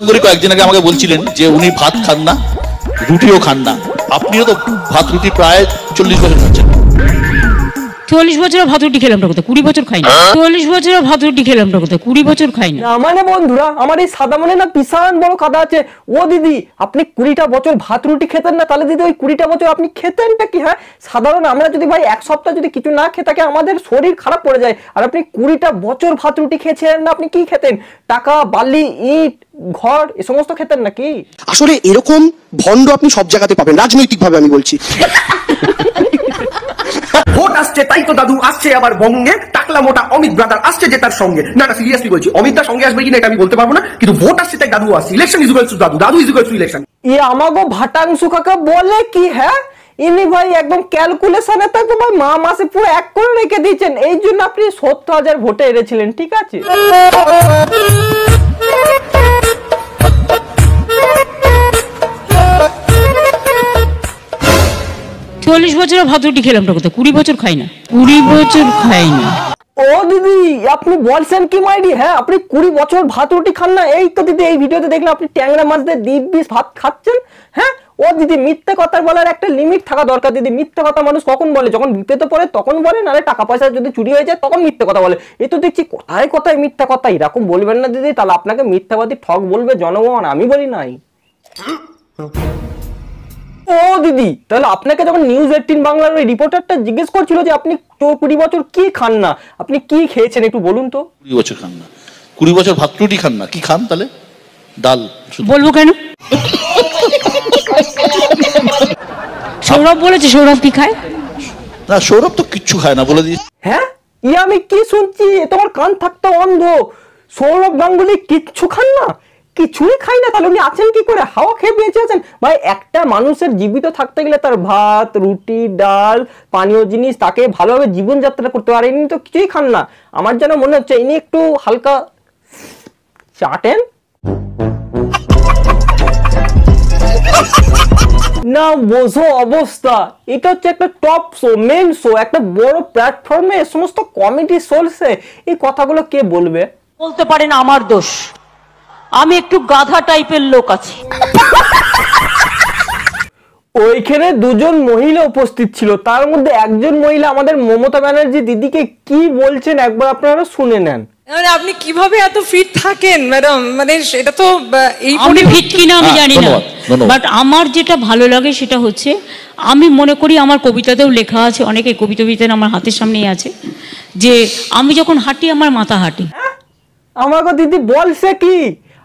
কয়েকদিন আগে আমাকে বলছিলেন যে উনি ভাত খান না, রুটিও খান না। আপনিও তো ভাত রুটি প্রায় 40 বছর খাচ্ছেন। 40 বছর ভাত রুটি খেলাম না কোথায়, 20 বছর খাই না। 40 বছর ভাত রুটি খেলাম না কোথায়, 20 বছর খাই না। মানে বন্ধুরা, আমার এই সাদা মনে না বিশাল বড় কথা আছে। ও দিদি, আপনি 20টা বছর ভাত রুটি খেতেন না, তাহলে দিদি ওই 20টা বছর আপনি খেতেনটা কি? হ্যাঁ, সাধারণ আমরা যদি ভাই এক সপ্তাহ যদি কিছু না খেয়ে থাকে আমাদের শরীর খারাপ পড়ে যায়। আর আপনি 20টা বছর ভাত রুটি খেয়েছিলেন না, আপনি কি খেতেন? টাকা, বালি, ইট, ঘর, এ সমস্ত খেতেন নাকি? আসলে এরকম ভণ্ড আপনি সব জায়গাতে পাবেন, রাজনৈতিকভাবে আমি বলছি। ভোট আসছে তাই তো দাদু আসছে আবার বঙ্গে, টাকলা মোটা অমিত ব্রাদার আসছে যে তার সঙ্গে। না না, সিরিয়াসলি বলছি, অমিত তার সঙ্গে আসবে কিনা এটা আমি বলতে পারবো না, কিন্তু ভোট আসছে তাই দাদু আসছে। ইলেকশন ইজ ইকুয়ালস টু দাদু, দাদু ইজ ইকুয়ালস টু ইলেকশন। আমাগো ভাটাংশু কাকা বলে কি? হ্যাঁ, ইনি ভাই একদম ক্যালকুলেশনে তো একদম মা মাসে পুরো এক করে রেখে দিয়েছেন। এই জন্য আপনি 70,000 ভোটে হেরেছিলেন, ঠিক আছে? 40 বছর ভাত রুটি খেলাম না কোথায়, 20 বছর খাই না। 20 বছর খাই না। ও দিদি, আপনি বলছেন কি মাইডি? হ্যাঁ, আপনি 20 বছর ভাত রুটি খান না? এই তো দিদি এই ভিডিওতে দেখলাম আপনি ট্যাংরা মাছ দিয়ে দিব্যি ভাত খাচ্ছেন। হ্যাঁ, ও দিদি মিথ্যে কথা বলার একটা লিমিট থাকা দরকার দিদি। মিথ্যে কথা মানুষ কখন বলে? যখন বিপদে পড়ে তখন বলে, নাহলে টাকা পয়সা যদি চুরি হয়ে যায় তখন মিথ্যে কথা বলে। এই তো দেখছি কোথায় কোথায় মিথ্যা কথা। এরকম বলবেন না দিদি, তাহলে আপনাকে মিথ্যাবাদী ঠক বলবে জনগণ, আমি বলি নাই। ও দিদি, তাহলে আপনাকে যখন নিউজ 18 বাংলার ওই রিপোর্টারটা জিজ্ঞেস করছিল যে আপনি 20 বছর কি খান না, আপনি কি খেয়েছেন একটু বলুন তো। 20 বছর খান না, 20 বছর ভাত রুটি খান না, কি খান তাহলে? ডাল। বলবো কেন? সৌরভ বলেছে সৌরভ কি খায় না, সৌরভ তো কিচ্ছু খায় না বলে দিয়েছে। হ্যাঁ, আমি কি শুনছি? তোমার কান থাকতো অন্ধ। সৌরভ গাঙ্গুলি কিচ্ছু খান না, কিছুই খাই না, তাহলে উনি আছেন কি করে? হাওয়া খেয়ে বেঁচে আছেন? ভাই, একটা মানুষের জীবিত থাকতে গেলে তার ভাত, রুটি, ডাল, পানীয় জিনিস, তাকে ভালোভাবে জীবনযাত্রা করতে পারে। ইনি তো কিছুই খান না। আমার যেন মনে হচ্ছে ইনি একটু হালকা চাটেন না। বোঝো অবস্থা, এটা হচ্ছে একটা টপ শো, মেন শো, একটা বড় প্ল্যাটফর্মে এ সমস্ত কমেডি চলছে। এই কথাগুলো কে বলবে? বলতে পারেন আমার দোষ, আমি একটু গাধা টাইপের লোক আছি। ওইখানে দুজন মহিলা উপস্থিত ছিল, তার মধ্যে একজন মহিলা আমাদের মমতা ব্যানার্জি দিদিকে কি বলছেন একবার আপনারা শুনে নেন। মানে আপনি কিভাবে এত ফিট থাকেন ম্যাডাম? মানে সেটা তো এই আমি ফিট কিনা আমি জানি না, বাট আমার যেটা ভালো লাগে সেটা হচ্ছে, আমি মনে করি আমার কবিতাতেও লেখা আছে, অনেকে কবিতা আমার হাতের সামনেই আছে, যে আমি যখন হাঁটি আমার মাথা হাঁটে। আমাকে দিদি বলছে কি?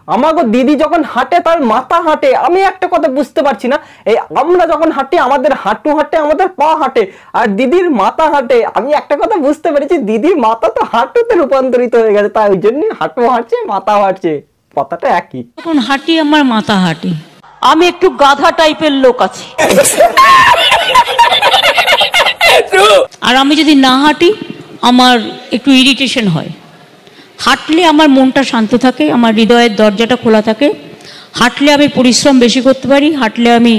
আমাকে দিদি যখন হাঁটে তার মাথা হাঁটে। আমি একটা কথা বুঝতে পারছি না, এই আমরা যখন হাঁটি আমাদের হাঁটু হাঁটে, আমাদের পা হাঁটে, আর দিদির মাথা হাঁটে। আমি একটা কথা বুঝতে পেরেছি, দিদির মাথা তো হাঁটুতে রূপান্তরিত হয়ে গেছে, তাই ওই জন্য হাঁটু হাঁটছে, মাথা হাঁটছে, কথাটা একই। যখন হাঁটি আমার মাথা হাঁটে। আমি একটু গাধা টাইপের লোক আছি। আর আমি যদি না হাঁটি আমার একটু ইরিটেশন হয়। হাঁটলে আমার মনটা শান্ত থাকে, আমার হৃদয়ের দরজাটা খোলা থাকে। হাঁটলে আমি পরিশ্রম বেশি করতে পারি, হাঁটলে আমি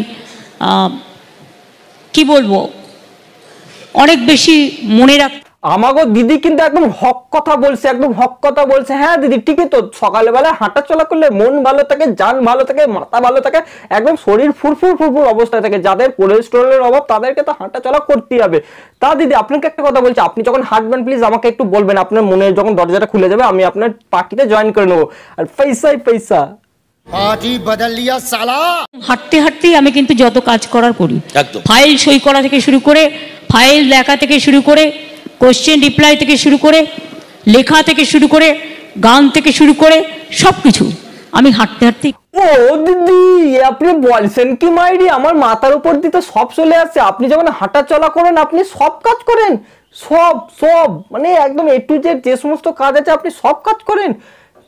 কি বলবো, অনেক বেশি মনে রাখ। আমাগো দিদি কিন্তু একদম হক কথা বলছে, একদম হক কথা বলছে। হ্যাঁ দিদি, ঠিকই তো। সকালবেলা হাঁটা চলা করলে মন ভালো থাকে, জান ভালো থাকে, মাথা ভালো থাকে, একদম শরীর ফুরফুর ফুরফুর অবস্থায় থাকে। যাদের কোলেস্টেরলের অভাব তাদেরকে তো হাঁটা চলা করতেই হবে। তা দিদি, আপনাকে একটা কথা বলছি, আপনি যখন হাঁটবেন প্লিজ আমাকে একটু বলবেন। আপনার মনে যখন দরজাটা খুলে যাবে আমি আপনার পার্টিতে জয়েন করে নেবো। আর পয়সাই পয়সা। হাঁটতে হাঁটতেই আমি কিন্তু যত কাজ করার করি, ফাইল সই করা থেকে শুরু করে, ফাইল দেখা থেকে শুরু করে, কোশ্চেন রিপ্লাই থেকে শুরু করে, লেখা থেকে শুরু করে, গান থেকে শুরু করে, সবকিছু আমি হাঁটতে হাঁটতে। ও দিদি, আপনি বলছেন কি মাইরি? আমার মাথার উপর দিয়ে তো সব চলে আসছে। আপনি যখন হাঁটা চলা করেন আপনি সব কাজ করেন, সব সব মানে একদম এ টু জেড যে সমস্ত কাজ আছে আপনি সব কাজ করেন।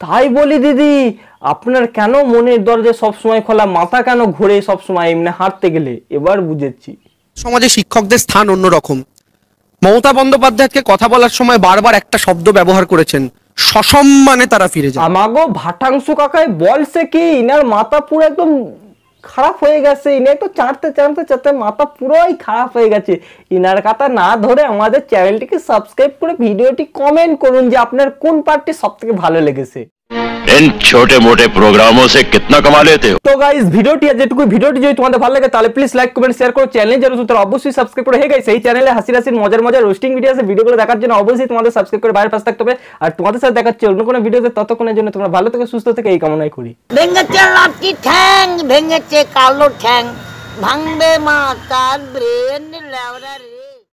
তাই বলি দিদি, আপনার কেন মনের দরজা সবসময় খোলা, মাথা কেন ঘুরে সবসময় এমনি হাঁটতে গেলে? এবার বুঝেছি। সমাজে শিক্ষকদের স্থান অন্যরকম। মমতা বন্দ্যোপাধ্যায়কে কথা বলার সময় বারবার একটা শব্দ ব্যবহার করেছেন, সসম্মানে তারা ফিরে যায়। আমাগো ভাটাংশু কাকাই বলছে কি, ইনার মাথা পুরো একদম খারাপ হয়ে গেছে। ইনি একটু চাঁদতে চাঁদতে চাঁদতে মাথা পুরোই খারাপ হয়ে গেছে। ইনার কথা না ধরে আমাদের চ্যানেলটিকে সাবস্ক্রাইব করে ভিডিওটি কমেন্ট করুন যে আপনার কোন পার্টটি সব থেকে ভালো লেগেছে। इन छोटे मोटे प्रोग्रामों से कितना कमा लेते हो? তো গাইস ভিডিওটি যদি তোমাদের ভালো লাগে তাহলে প্লিজ লাইক কমেন্ট শেয়ার করো, চ্যানেলে যারা নতুন তারা অবশ্যই সাবস্ক্রাইব করো। হে গাইস এই চ্যানেলে হাসি হাসির মজার রোস্টিং ভিডিও আছে, ভিডিওগুলো দেখার জন্য অবশ্যই তোমাদের সাবস্ক্রাইব করে বাইরে পাশে থাকতে হবে। আর তোমাদের সাথে দেখাচ্ছি অন্য কোনো ভিডিওতে, ততক্ষণের জন্য তোমরা ভালো থেকে সুস্থ থেকে এই কামনাই করি। ভেঙেছে লাঠি ঠ্যাং, ভেঙেছে কালো ঠ্যাং, ভাঙবে মাথার ব্রেন লেওরা রে।